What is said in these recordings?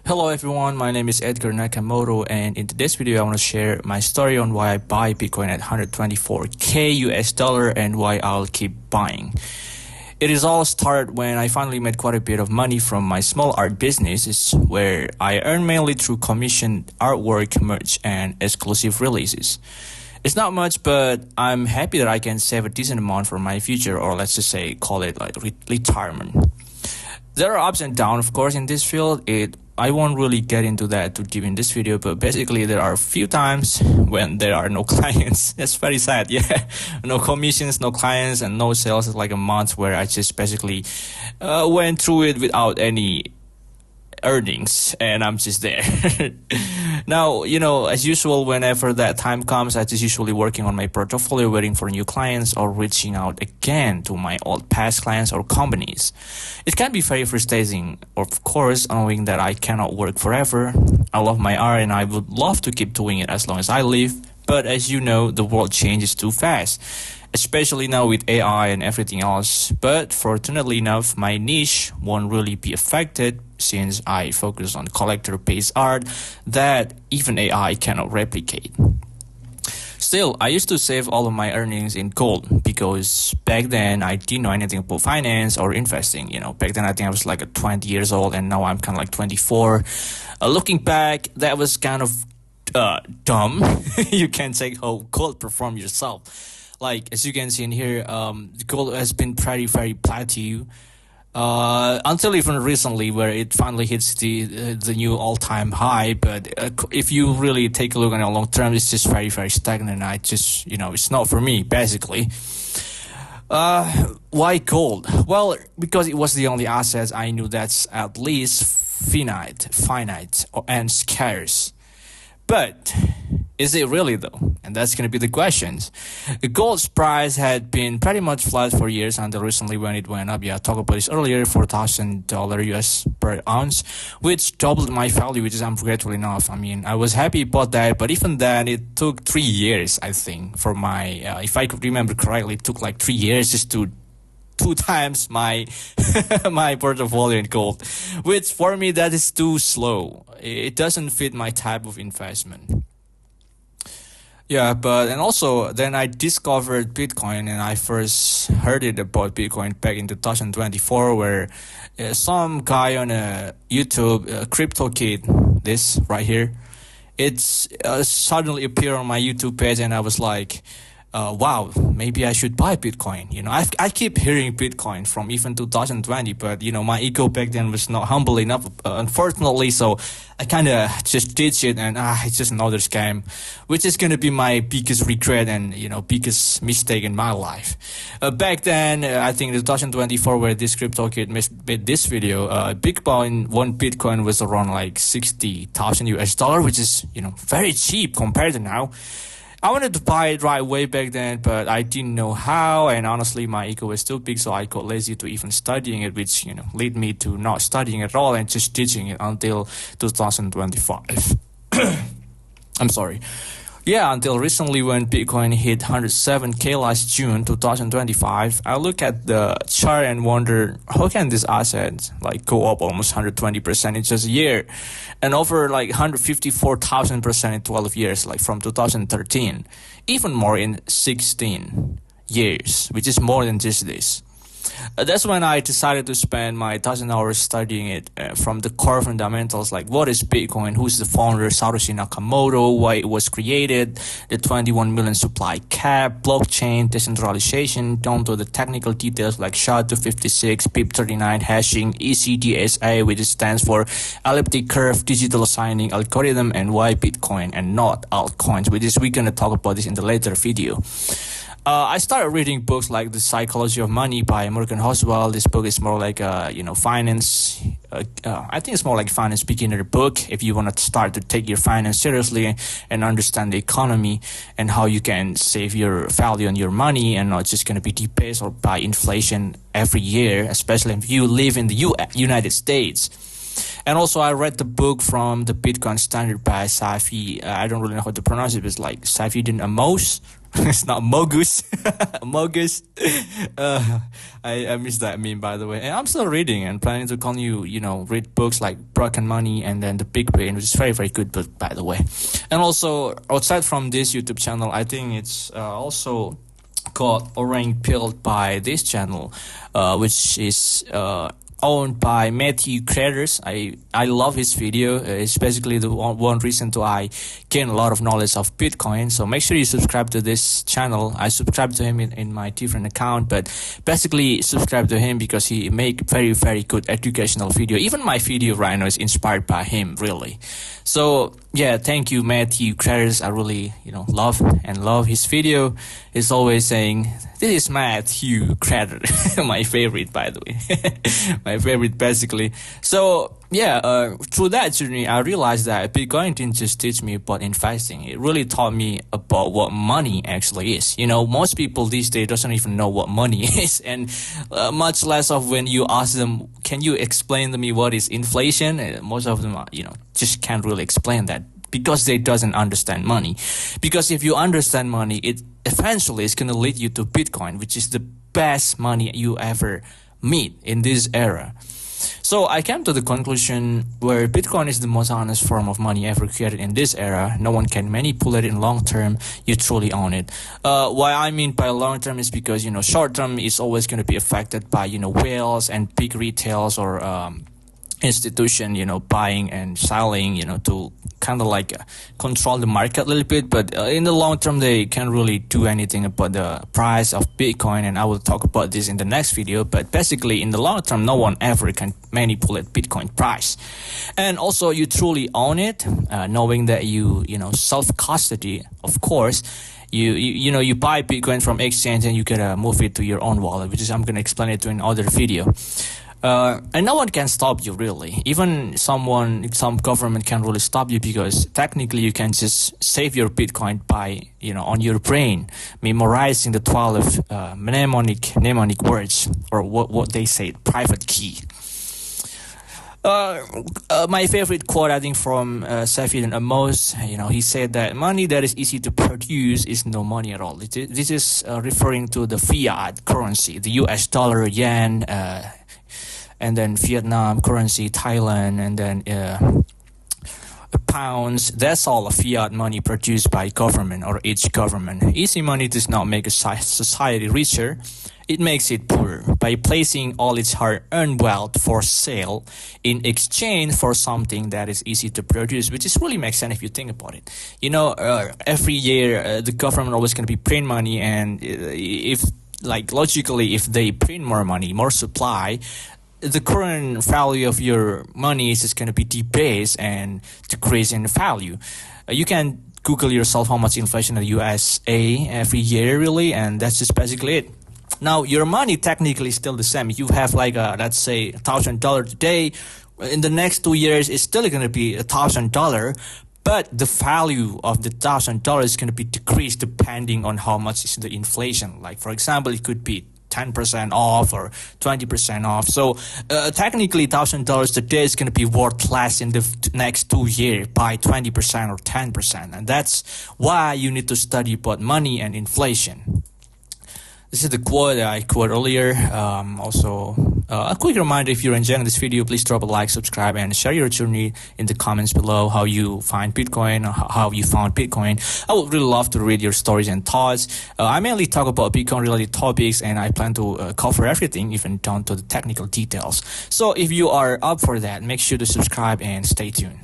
Hello everyone, my name is Edgar Nakamoto, and in today's video I want to share my story on why I buy Bitcoin at 124k US dollar and why I'll keep buying. It is all started when I finally made quite a bit of money from my small art business, where I earn mainly through commissioned artwork, merch, and exclusive releases. It's not much, but I'm happy that I can save a decent amount for my future, or let's just say call it like retirement. There are ups and downs, of course, in this field. I won't really get into that to give in this video, but basically there are a few times when there are no clients. That's very sad, yeah. No commissions, no clients, and no sales. It's like a month where I just basically went through it without any earnings, and I'm just there. Now, as usual, whenever that time comes, I just usually working on my portfolio, waiting for new clients or reaching out again to my old past clients or companies. It can be very frustrating, of course, knowing that I cannot work forever. I love my art and I would love to keep doing it as long as I live. But as you know, the world changes too fast, especially now with AI and everything else. But fortunately enough, my niche won't really be affected since I focus on collector-based art that even AI cannot replicate. Still, I used to save all of my earnings in gold because back then I didn't know anything about finance or investing. Back then I think I was like 20 years old, and now I'm kind of like 24. Looking back, that was kind of dumb. You can't take how gold perform yourself. Like, as you can see in here, the gold has been very plateau until even recently, where it finally hits the new all-time high. But if you really take a look on a long term, it's just very stagnant. I just, it's not for me, basically. Why gold? Well, because it was the only asset I knew that's at least finite and scarce. But is it really though? And that's going to be the questions. The gold's price had been pretty much flat for years until recently when it went up. Yeah, I talked about this earlier, $4,000 US per ounce, which doubled my value, which is unforgettable enough. I mean, I was happy about that, but even then it took 3 years, I think, for my, if I could remember correctly, it took like 3 years just to 2 times my my portfolio in gold, which for me that is too slow. It doesn't fit my type of investment. Yeah, and also then I discovered Bitcoin, and I first heard it about Bitcoin back in 2024, where some guy on YouTube, Crypto Kid, this right here, it's suddenly appeared on my YouTube page, and I was like, wow, maybe I should buy Bitcoin. I keep hearing Bitcoin from even 2020, but my ego back then was not humble enough, unfortunately, so I kind of just ditched it, and it's just another scam, which is going to be my biggest regret and biggest mistake in my life. Back then, I think 2024, where this crypto kid made this video, one Bitcoin was around like 60,000 US dollar, which is very cheap compared to now. I wanted to buy it right way back then, but I didn't know how, and honestly my ego was too big, so I got lazy to even studying it, which led me to not studying at all and just teaching it until 2025. I'm sorry. Yeah, until recently when Bitcoin hit 107k last June 2025, I look at the chart and wonder, how can this asset go up almost 120% in just a year, and over 154,000% in 12 years, from 2013, even more in 16 years, which is more than just this. That's when I decided to spend my 1,000 hours studying it from the core fundamentals, like what is Bitcoin, who's the founder, Satoshi Nakamoto, why it was created, the 21 million supply cap, blockchain, decentralization, down to the technical details like SHA-256, BIP39 hashing, ECDSA, which stands for elliptic curve digital signing algorithm, and why Bitcoin and not altcoins, which is we're going to talk about this in the later video. I started reading books like The Psychology of Money by Morgan Housel. This book is more like finance. I think it's more like finance beginner book if you want to start to take your finance seriously and understand the economy and how you can save your value on your money and not just going to be debased or by inflation every year, especially if you live in the United States. And also I read the book from the Bitcoin Standard by Safi. I don't really know how to pronounce it, but it's like Saifedean Amos. It's not Mogus. Mogus. I missed that meme, by the way. And I'm still reading and planning to continue, read books like Broken Money and then The Big Brain, which is very, very good book, by the way. And also, outside from this YouTube channel, I think it's also called Orange Pilled by this channel, which is owned by Matthew Creators. I love his video. It's basically the one reason to I gain a lot of knowledge of Bitcoin. So make sure you subscribe to this channel. I subscribe to him in my different account, but basically subscribe to him because he make very, very good educational video. Even my video right now is inspired by him, really. So yeah, thank you, Matthew Creators. I really, love his video. He's always saying, this is Matthew Creators. My favorite, by the way. My favorite, basically. So yeah, through that journey, I realized that Bitcoin didn't just teach me about investing. It really taught me about what money actually is. Most people these days doesn't even know what money is, and much less of when you ask them, can you explain to me what is inflation? Most of them, just can't really explain that because they doesn't understand money. Because if you understand money, it eventually is going to lead you to Bitcoin, which is the best money you ever meet in this era. So I came to the conclusion where Bitcoin is the most honest form of money ever created in this era. No one can manipulate it in long term. You truly own it. What I mean by long term is because, short term is always going to be affected by, whales and big retails or institution, buying and selling, to kind of like control the market a little bit. But in the long term, they can't really do anything about the price of Bitcoin. And I will talk about this in the next video. But basically, in the long term, no one ever can manipulate Bitcoin price. And also, you truly own it, knowing that you self-custody, of course. You buy Bitcoin from exchange and you gotta move it to your own wallet, which is I'm gonna explain it to in another video. And no one can stop you, really. Even some government can really stop you, because technically you can just save your Bitcoin by, on your brain, memorizing the 12 mnemonic words, or what they say, private key. My favorite quote, I think, from Safid and Amos, he said that money that is easy to produce is no money at all. This is referring to the fiat currency, the US dollar, yen, and then Vietnam currency, Thailand, and then pounds. That's all a fiat money produced by government or each government. Easy money does not make a society richer. It makes it poorer by placing all its hard-earned wealth for sale in exchange for something that is easy to produce, which is really makes sense if you think about it. Every year the government always going to be print money, and logically, if they print more money, more supply, the current value of your money is just going to be debased and decrease in value. You can Google yourself how much inflation in the USA every year, really, and that's just basically it. Now, your money technically is still the same. You have let's say $1,000 today. In the next 2 years, it's still going to be $1,000, but the value of the $1,000 is going to be decreased depending on how much is the inflation. Like, for example, it could be 10% off or 20% off. So technically $1,000 today is going to be worth less in the next 2 years by 20% or 10%. And that's why you need to study about money and inflation. This is the quote that I quoted earlier. Also, a quick reminder, if you're enjoying this video, please drop a like, subscribe, and share your journey in the comments below, how you find Bitcoin, or how you found Bitcoin. I would really love to read your stories and thoughts. I mainly talk about Bitcoin-related topics, and I plan to cover everything, even down to the technical details. So if you are up for that, make sure to subscribe and stay tuned.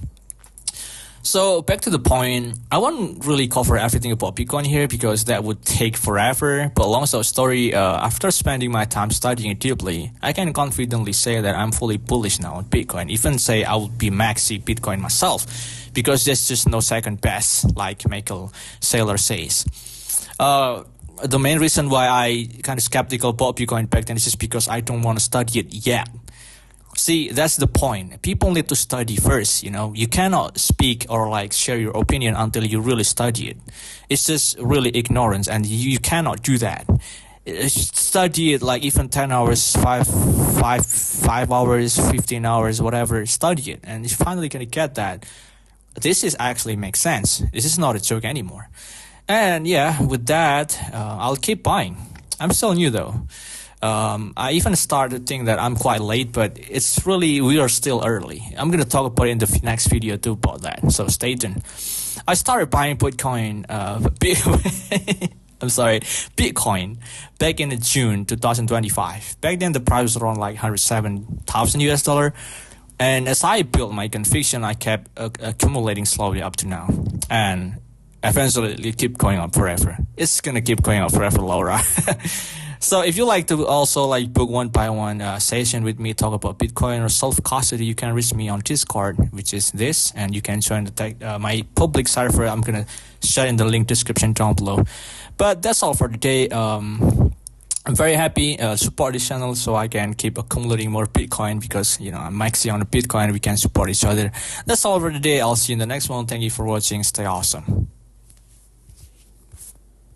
So back to the point, I won't really cover everything about Bitcoin here because that would take forever. But long story, after spending my time studying it deeply, I can confidently say that I'm fully bullish now on Bitcoin. Even say I would be maxi Bitcoin myself, because there's just no second best, like Michael Saylor says. The main reason why I kind of skeptical about Bitcoin back then is just because I don't want to study it yet. See, that's the point. People need to study first, You cannot speak or share your opinion until you really study it. It's just really ignorance, and you cannot do that. Study it even 10 hours, 5 hours, 15 hours, whatever. Study it, and you're finally going to get that. This is actually makes sense. This is not a joke anymore. And yeah, with that, I'll keep buying. I'm still new though. I even started to think that I'm quite late, but it's really, we are still early. I'm going to talk about it in the next video too about that. So stay tuned. I started buying Bitcoin, Bitcoin back in June 2025. Back then the price was around like 107,000 US dollar. And as I built my conviction, I kept accumulating slowly up to now. And eventually it keep going up forever. It's gonna keep going up forever, Laura. So if you like to also like book one by one session with me, talk about Bitcoin or self-custody, you can reach me on Discord, which is this, and you can join my public server. I'm gonna share in the link description down below. But that's all for today. I'm very happy support this channel so I can keep accumulating more Bitcoin because, you know, I'm maxing on the Bitcoin. We can support each other. That's all for today. I'll see you in the next one. Thank you for watching. Stay awesome.